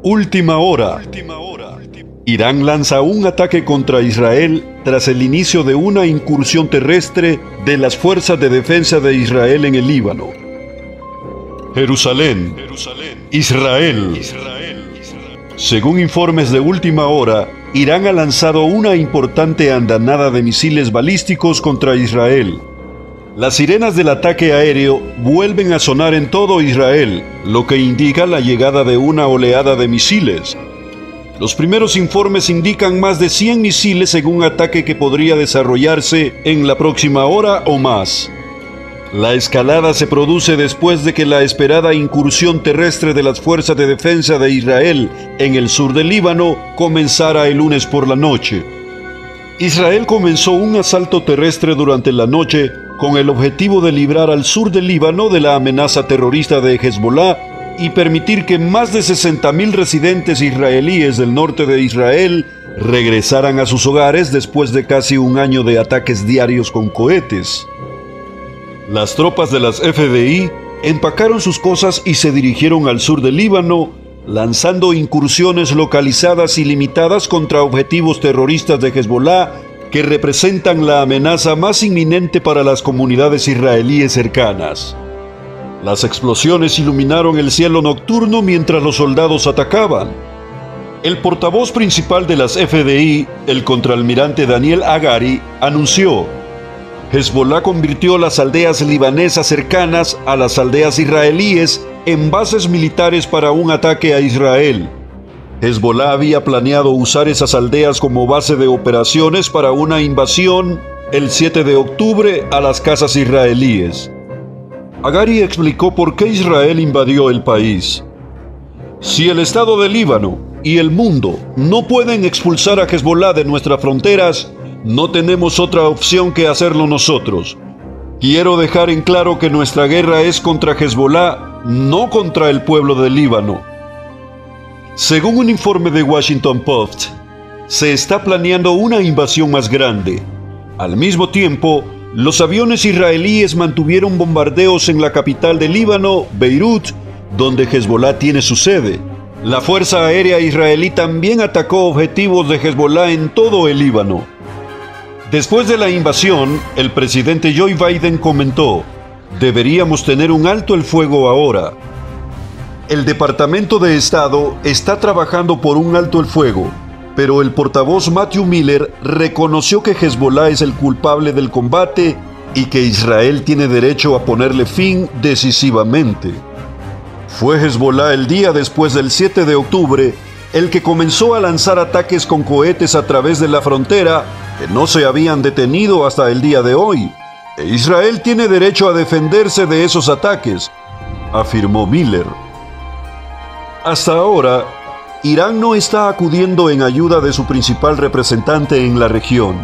Última hora. Irán lanza un ataque contra Israel tras el inicio de una incursión terrestre de las fuerzas de defensa de Israel en el Líbano. Jerusalén, Israel. Según informes de última hora, Irán ha lanzado una importante andanada de misiles balísticos contra Israel. Las sirenas del ataque aéreo vuelven a sonar en todo Israel, lo que indica la llegada de una oleada de misiles. Los primeros informes indican más de 100 misiles en un ataque que podría desarrollarse en la próxima hora o más. La escalada se produce después de que la esperada incursión terrestre de las fuerzas de defensa de Israel en el sur del Líbano comenzara el lunes por la noche. Israel comenzó un asalto terrestre durante la noche con el objetivo de librar al sur del Líbano de la amenaza terrorista de Hezbollah y permitir que más de 60.000 residentes israelíes del norte de Israel regresaran a sus hogares después de casi un año de ataques diarios con cohetes. Las tropas de las FDI empacaron sus cosas y se dirigieron al sur del Líbano, lanzando incursiones localizadas y limitadas contra objetivos terroristas de Hezbollah que representan la amenaza más inminente para las comunidades israelíes cercanas. Las explosiones iluminaron el cielo nocturno mientras los soldados atacaban. El portavoz principal de las FDI, el contraalmirante Daniel Hagari, anunció: Hezbollah convirtió las aldeas libanesas cercanas a las aldeas israelíes en bases militares para un ataque a Israel. Hezbollah había planeado usar esas aldeas como base de operaciones para una invasión el 7 de octubre a las casas israelíes. Hagari explicó por qué Israel invadió el país. Si el Estado de Líbano y el mundo no pueden expulsar a Hezbollah de nuestras fronteras, no tenemos otra opción que hacerlo nosotros. Quiero dejar en claro que nuestra guerra es contra Hezbollah, no contra el pueblo de Líbano. Según un informe de Washington Post, se está planeando una invasión más grande. Al mismo tiempo, los aviones israelíes mantuvieron bombardeos en la capital de Líbano, Beirut, donde Hezbollah tiene su sede. La Fuerza Aérea Israelí también atacó objetivos de Hezbollah en todo el Líbano. Después de la invasión, el presidente Joe Biden comentó: deberíamos tener un alto el fuego ahora. El Departamento de Estado está trabajando por un alto el fuego, pero el portavoz Matthew Miller reconoció que Hezbollah es el culpable del combate y que Israel tiene derecho a ponerle fin decisivamente. Fue Hezbollah el día después del 7 de octubre el que comenzó a lanzar ataques con cohetes a través de la frontera que no se habían detenido hasta el día de hoy. E Israel tiene derecho a defenderse de esos ataques, afirmó Miller. Hasta ahora, Irán no está acudiendo en ayuda de su principal representante en la región.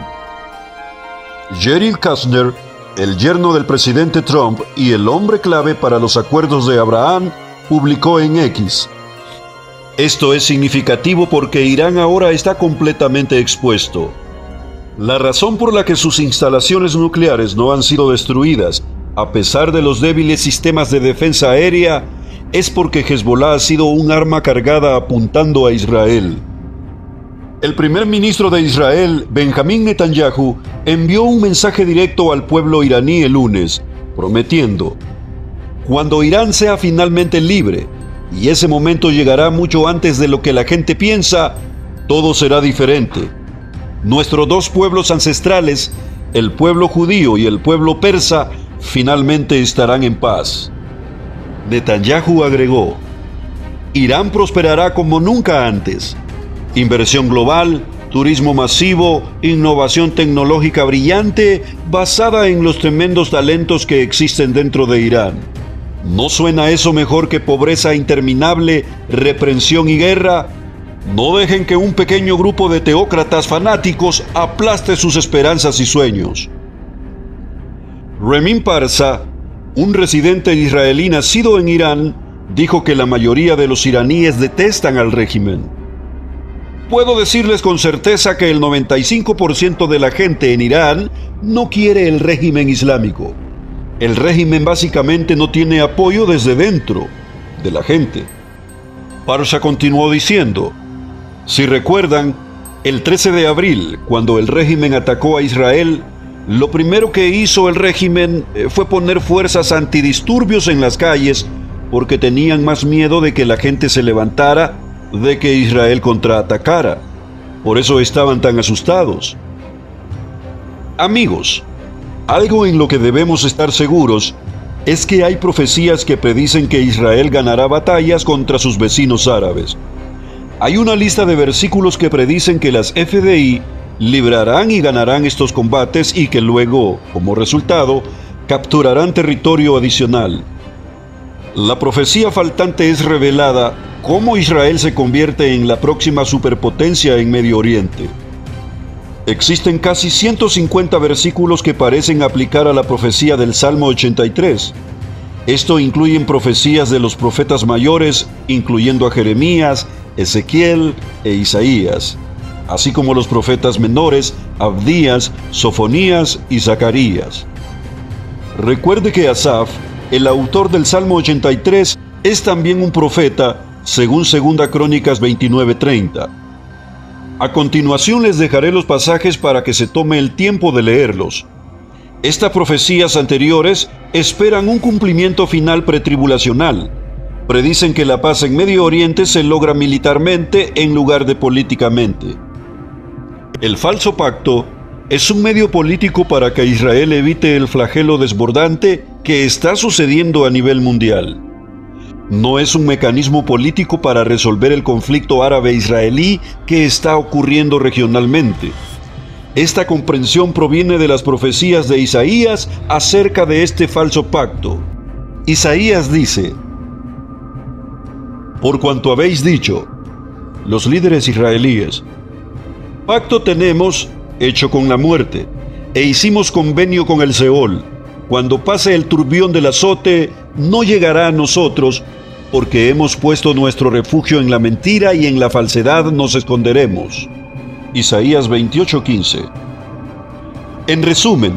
Jared Kushner, el yerno del presidente Trump y el hombre clave para los acuerdos de Abraham, publicó en X: esto es significativo porque Irán ahora está completamente expuesto. La razón por la que sus instalaciones nucleares no han sido destruidas, a pesar de los débiles sistemas de defensa aérea, es porque Hezbollah ha sido un arma cargada apuntando a Israel. El primer ministro de Israel, Benjamín Netanyahu, envió un mensaje directo al pueblo iraní el lunes, prometiendo: cuando Irán sea finalmente libre, y ese momento llegará mucho antes de lo que la gente piensa, todo será diferente. Nuestros dos pueblos ancestrales, el pueblo judío y el pueblo persa, finalmente estarán en paz. Netanyahu agregó: Irán prosperará como nunca antes. Inversión global, turismo masivo, innovación tecnológica brillante basada en los tremendos talentos que existen dentro de Irán. ¿No suena eso mejor que pobreza interminable, reprensión y guerra? No dejen que un pequeño grupo de teócratas fanáticos aplaste sus esperanzas y sueños. Remin Parsa, un residente israelí nacido en Irán, dijo que la mayoría de los iraníes detestan al régimen. Puedo decirles con certeza que el 95% de la gente en Irán no quiere el régimen islámico. El régimen básicamente no tiene apoyo desde dentro de la gente. Parsha continuó diciendo: si recuerdan, el 13 de abril, cuando el régimen atacó a Israel, lo primero que hizo el régimen fue poner fuerzas antidisturbios en las calles porque tenían más miedo de que la gente se levantara, de que Israel contraatacara. Por eso estaban tan asustados. Amigos, algo en lo que debemos estar seguros es que hay profecías que predicen que Israel ganará batallas contra sus vecinos árabes. Hay una lista de versículos que predicen que las FDI librarán y ganarán estos combates y que luego, como resultado, capturarán territorio adicional. La profecía faltante es revelada cómo Israel se convierte en la próxima superpotencia en Medio Oriente. Existen casi 150 versículos que parecen aplicar a la profecía del Salmo 83. Esto incluye profecías de los profetas mayores, incluyendo a Jeremías, Ezequiel e Isaías, así como los profetas menores, Abdías, Sofonías y Zacarías. Recuerde que Asaf, el autor del Salmo 83, es también un profeta, según 2 Crónicas 29:30. A continuación les dejaré los pasajes para que se tome el tiempo de leerlos. Estas profecías anteriores esperan un cumplimiento final pretribulacional. Predicen que la paz en Medio Oriente se logra militarmente en lugar de políticamente. El falso pacto es un medio político para que Israel evite el flagelo desbordante que está sucediendo a nivel mundial. No es un mecanismo político para resolver el conflicto árabe-israelí que está ocurriendo regionalmente. Esta comprensión proviene de las profecías de Isaías acerca de este falso pacto. Isaías dice: por cuanto habéis dicho, los líderes israelíes, pacto tenemos hecho con la muerte, e hicimos convenio con el Seol. Cuando pase el turbión del azote, no llegará a nosotros, porque hemos puesto nuestro refugio en la mentira y en la falsedad nos esconderemos. Isaías 28:15. En resumen,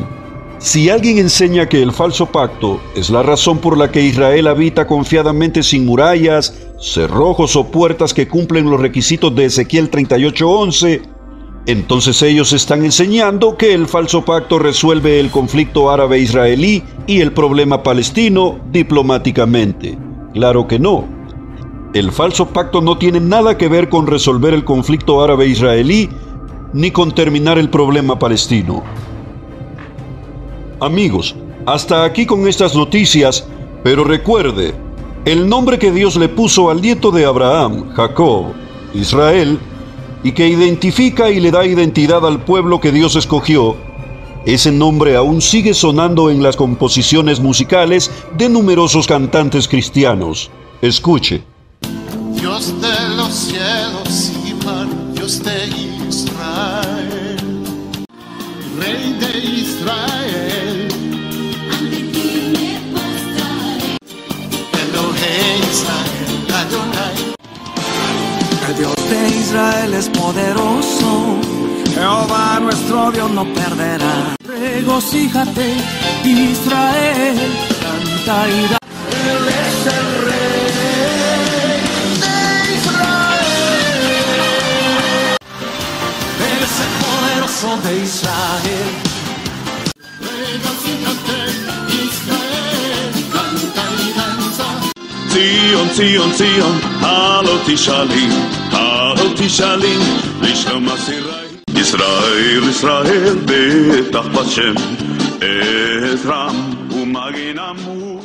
si alguien enseña que el falso pacto es la razón por la que Israel habita confiadamente sin murallas, cerrojos o puertas que cumplen los requisitos de Ezequiel 38:11, entonces ellos están enseñando que el falso pacto resuelve el conflicto árabe-israelí y el problema palestino diplomáticamente. Claro que no. El falso pacto no tiene nada que ver con resolver el conflicto árabe-israelí ni con terminar el problema palestino. Amigos, hasta aquí con estas noticias, pero recuerde, el nombre que Dios le puso al nieto de Abraham, Jacob, Israel, y que identifica y le da identidad al pueblo que Dios escogió, ese nombre aún sigue sonando en las composiciones musicales de numerosos cantantes cristianos. Escuche. Dios de los cielos y mar, Dios de Israel, Rey de Israel, ante ti me postraré. Elohim Israel, Adonai. El Dios de Israel es poderoso, Jehová nuestro Dios no perderá. Regocíjate, Israel, canta y da. Él es el Rey de Israel. Él es el poderoso de Israel. Regocíjate, Israel, canta y danza. Zion, Zion, Zion, hallo tishalim, לשלום אסירי. ישראל, ישראל, בטח בשם, עזרם ומגינם הוא.